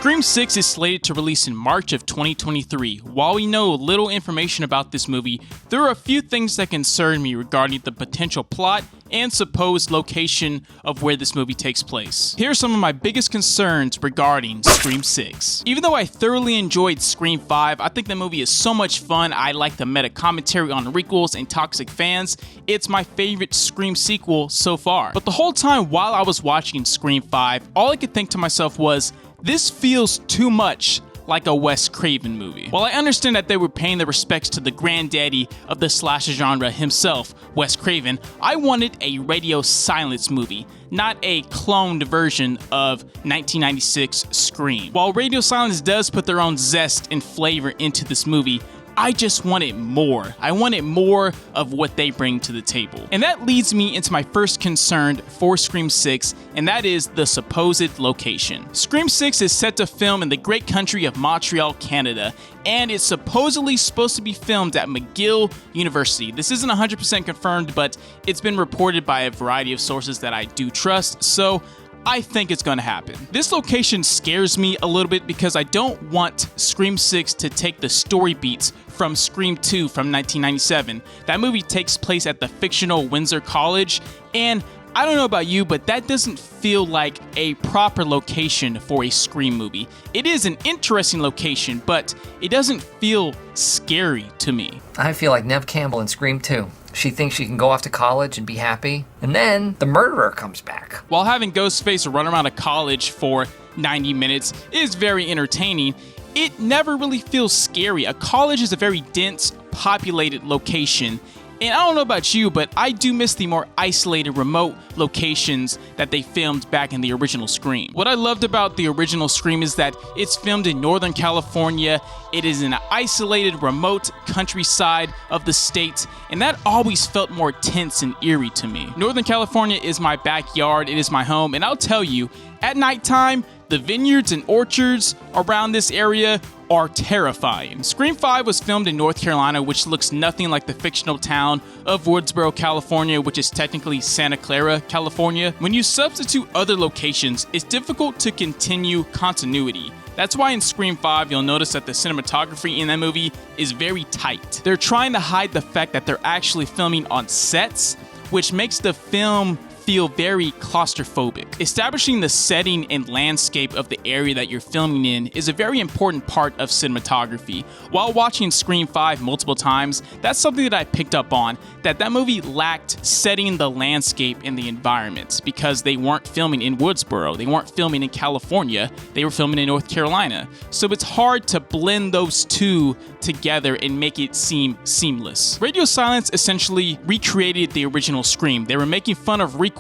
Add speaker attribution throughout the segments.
Speaker 1: Scream 6 is slated to release in March of 2023. While we know little information about this movie, there are a few things that concern me regarding the potential plot and supposed location of where this movie takes place. Here are some of my biggest concerns regarding Scream 6. Even though I thoroughly enjoyed Scream 5, I think the movie is so much fun. I like the meta commentary on requels and toxic fans. It's my favorite Scream sequel so far. But the whole time while I was watching Scream 5, all I could think to myself was, this feels too much like a Wes Craven movie. While I understand that they were paying their respects to the granddaddy of the slasher genre himself, Wes Craven, I wanted a radio silence movie, not a cloned version of 1996 Scream. While radio silence does put their own zest and flavor into this movie, I just wanted more. I wanted more of what they bring to the table. And that leads me into my first concern for Scream 6, and that is the supposed location. Scream 6 is set to film in the great country of Montreal, Canada, and it's supposedly supposed to be filmed at McGill University. This isn't 100% confirmed, but it's been reported by a variety of sources that I do trust, so I think it's going to happen. This location scares me a little bit because I don't want Scream 6 to take the story beats from Scream 2 from 1997. That movie takes place at the fictional Windsor College, and I don't know about you, but that doesn't feel like a proper location for a Scream movie. It is an interesting location, but it doesn't feel scary to me.
Speaker 2: I feel like Neve Campbell in Scream 2. She thinks she can go off to college and be happy, and then the murderer comes back.
Speaker 1: While having Ghostface run around a college for 90 minutes is very entertaining, it never really feels scary. A college is a very dense, populated location. And I don't know about you, but I do miss the more isolated, remote locations that they filmed back in the original Scream. What I loved about the original Scream is that it's filmed in Northern California. It is in an isolated, remote countryside of the state, and that always felt more tense and eerie to me. Northern California is my backyard, it is my home, and I'll tell you, at nighttime, the vineyards and orchards around this area are terrifying. Scream 5 was filmed in North Carolina, which looks nothing like the fictional town of Woodsboro, California, which is technically Santa Clara, California. When you substitute other locations, it's difficult to continue continuity. That's why in Scream 5, you'll notice that the cinematography in that movie is very tight. They're trying to hide the fact that they're actually filming on sets, which makes the film feel very claustrophobic. Establishing the setting and landscape of the area that you're filming in is a very important part of cinematography. While watching Scream 5 multiple times, that's something that I picked up on, that movie lacked setting the landscape and the environments because they weren't filming in Woodsboro, they weren't filming in California, they were filming in North Carolina. So it's hard to blend those two together and make it seem seamless. Radio Silence essentially recreated the original Scream. They were making fun of requels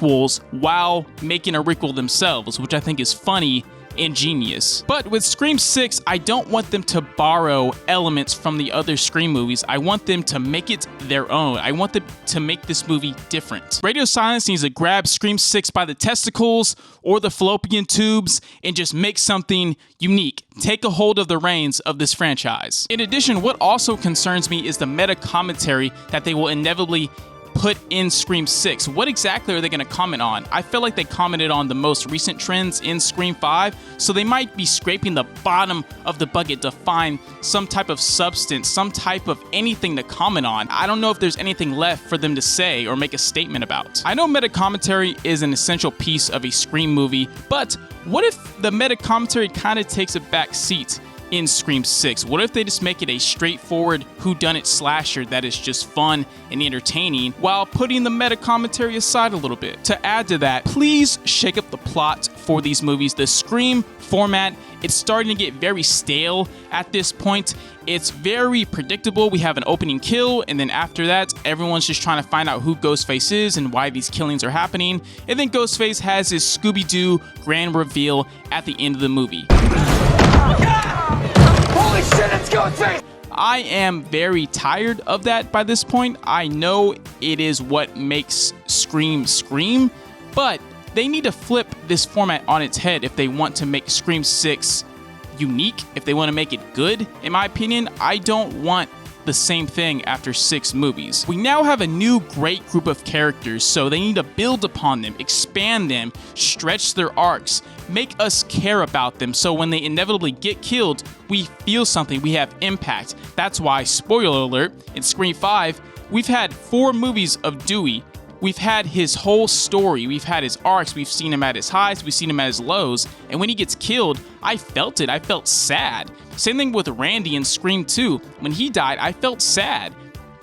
Speaker 1: while making a requel themselves, which I think is funny and genius. But with Scream 6, I don't want them to borrow elements from the other Scream movies. I want them to make it their own. I want them to make this movie different. Radio Silence needs to grab Scream 6 by the testicles or the fallopian tubes and just make something unique. Take a hold of the reins of this franchise. In addition, what also concerns me is the meta commentary that they will inevitably put in Scream 6. What exactly are they going to comment on? I feel like they commented on the most recent trends in Scream 5, so they might be scraping the bottom of the bucket to find some type of substance, some type of anything to comment on. I don't know if there's anything left for them to say or make a statement about. I know meta commentary is an essential piece of a Scream movie, but what if the meta commentary kind of takes a back seat in Scream 6? What if they just make it a straightforward whodunit slasher that is just fun and entertaining while putting the meta commentary aside a little bit? To add to that, please shake up the plot for these movies. The Scream format, it's starting to get very stale at this point. It's very predictable. We have an opening kill, and then after that, everyone's just trying to find out who Ghostface is and why these killings are happening. And then Ghostface has his Scooby-Doo grand reveal at the end of the movie.
Speaker 3: Holy shit, it's Ghostface!
Speaker 1: I am very tired of that by this point. I know it is what makes Scream scream, but they need to flip this format on its head if they want to make Scream 6 unique, if they want to make it good. In my opinion, I don't want the same thing after 6 movies. We now have a new great group of characters, so they need to build upon them, expand them, stretch their arcs, make us care about them, so when they inevitably get killed, we feel something, we have impact. That's why, spoiler alert, in Scream 5, we've had 4 movies of Dewey. We've had his whole story, we've had his arcs, we've seen him at his highs, we've seen him at his lows, and when he gets killed, I felt it, I felt sad. Same thing with Randy in Scream 2. When he died, I felt sad,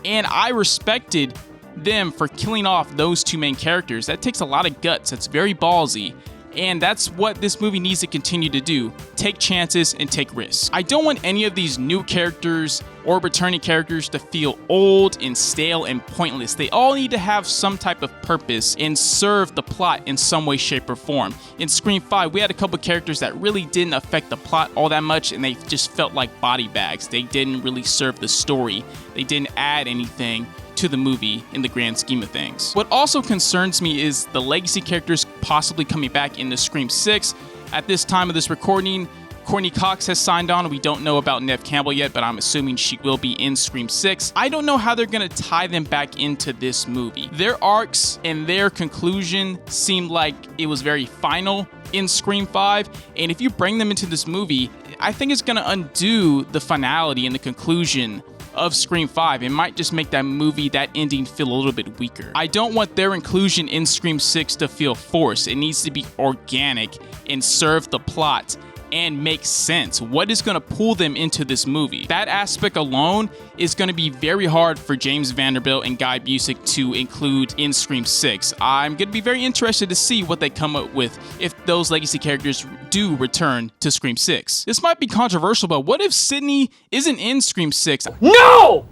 Speaker 1: and I respected them for killing off those 2 main characters. That takes a lot of guts, that's very ballsy. And that's what this movie needs to continue to do. Take chances and take risks. I don't want any of these new characters or returning characters to feel old and stale and pointless. They all need to have some type of purpose and serve the plot in some way, shape, or form. In Scream 5, we had a couple characters that really didn't affect the plot all that much, and they just felt like body bags. They didn't really serve the story. They didn't add anything to the movie in the grand scheme of things. What also concerns me is the legacy characters possibly coming back into Scream 6. At this time of this recording, Courtney Cox has signed on. We don't know about Neve Campbell yet, but I'm assuming she will be in Scream 6. I don't know how they're going to tie them back into this movie. Their arcs and their conclusion seemed like it was very final in Scream 5, and if you bring them into this movie, I think it's going to undo the finality and the conclusion of Scream 5. It might just make that movie, that ending, feel a little bit weaker. I don't want their inclusion in Scream 6 to feel forced. It needs to be organic and serve the plot and make sense. What is going to pull them into this movie? That aspect alone is going to be very hard for James Vanderbilt and Guy Busick to include in Scream 6. I'm going to be very interested to see what they come up with if those legacy characters do return to Scream 6. This might be controversial, but what if Sidney isn't in Scream 6?
Speaker 3: No!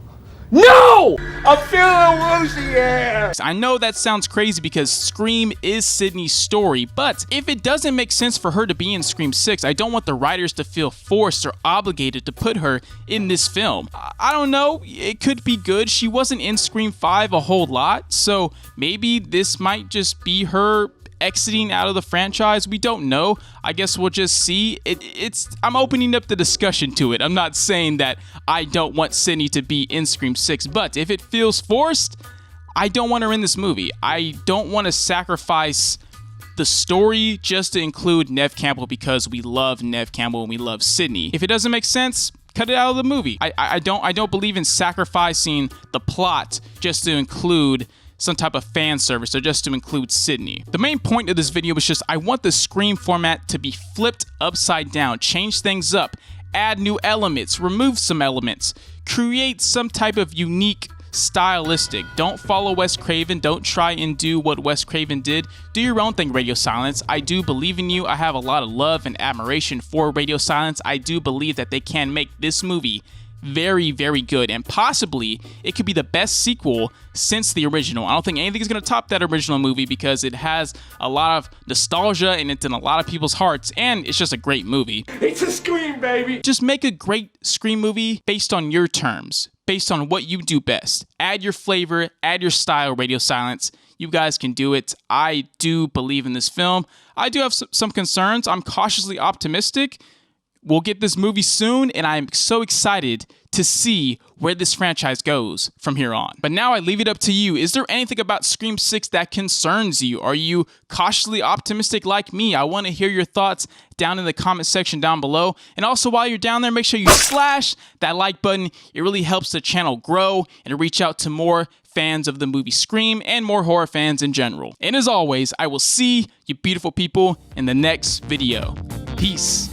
Speaker 3: No! I'm feeling woozy here!
Speaker 1: I know that sounds crazy because Scream is Sidney's story, but if it doesn't make sense for her to be in Scream 6, I don't want the writers to feel forced or obligated to put her in this film. I don't know, it could be good. She wasn't in Scream 5 a whole lot, so maybe this might just be her exiting out of the franchise. We don't know. I guess we'll just see. I'm opening up the discussion to it. I'm not saying that I don't want Sidney to be in Scream 6, but if it feels forced, I don't want her in this movie. I don't want to sacrifice the story just to include Neve Campbell because we love Neve Campbell and we love Sidney. If it doesn't make sense, cut it out of the movie. I don't believe in sacrificing the plot just to include some type of fan service or just to include Sidney. The main point of this video was just I want the Scream format to be flipped upside down, change things up, add new elements, remove some elements, create some type of unique stylistic. Don't follow Wes Craven. Don't try and do what Wes Craven did. Do your own thing, Radio Silence. I do believe in you. I have a lot of love and admiration for Radio Silence. I do believe that they can make this movie very, very good, and possibly it could be the best sequel since the original. I don't think anything is going to top that original movie because it has a lot of nostalgia and it's in a lot of people's hearts, and it's just a great movie.
Speaker 3: It's a Scream, baby!
Speaker 1: Just make a great Scream movie based on your terms, based on what you do best. Add your flavor, add your style, Radio Silence. You guys can do it. I do believe in this film. I do have some concerns. I'm cautiously optimistic. We'll get this movie soon, and I'm so excited to see where this franchise goes from here on. But now I leave it up to you. Is there anything about Scream 6 that concerns you? Are you cautiously optimistic like me? I want to hear your thoughts down in the comment section down below. And also, while you're down there, make sure you slash that like button. It really helps the channel grow and reach out to more fans of the movie Scream and more horror fans in general. And as always, I will see you beautiful people in the next video. Peace.